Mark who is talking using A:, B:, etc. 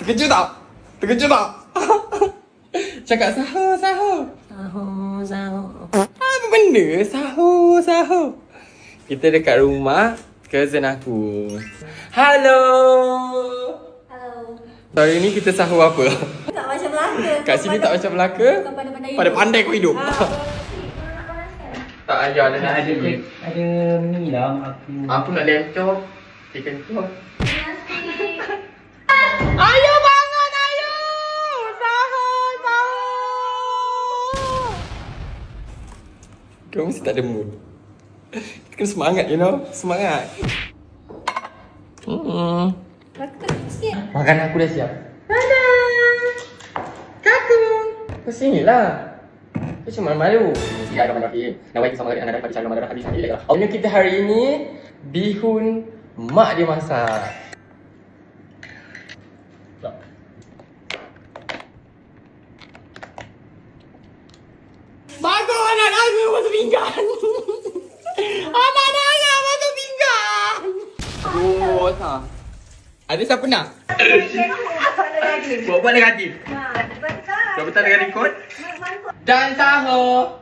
A: Terkejut tak? Terkejut tak? Cakap sahur, sahur.
B: Sahur, sahur.
A: Apa benda? Sahur, sahur. Kita dekat rumah cousin aku. Halo.
B: Halo.
A: Hari ni kita sahur apa?
B: Tak macam Melaka.
A: Kat sini tak macam Melaka.
B: Bukan pandai-pandai hidup.
A: Pandai-pandai kau hidup. Tak ajar ada nak
C: Ada ni lah mak aku.
A: Aku nak lencor. Chicken chop. Ayo bangun, ayo! Sahur, sahur! Kau mesti tak ada mood. Kita kena semangat, you know? Semangat. Makan aku dah siap. Dadah! Kaku! Kau sini lah. Kau macam malu-malu. Bismillahirrahmanirrahim. Nawaitu sama dengan ada pada calon madarah hadis hadis. Menu kita hari ini bihun mak dia masak. Bagus anak aku masuk pinggan. Anak aku masuk pinggan. Oh, sah. Ada siapa nak? Buat lagi. Buat betul dengan ikut. Dan sahur.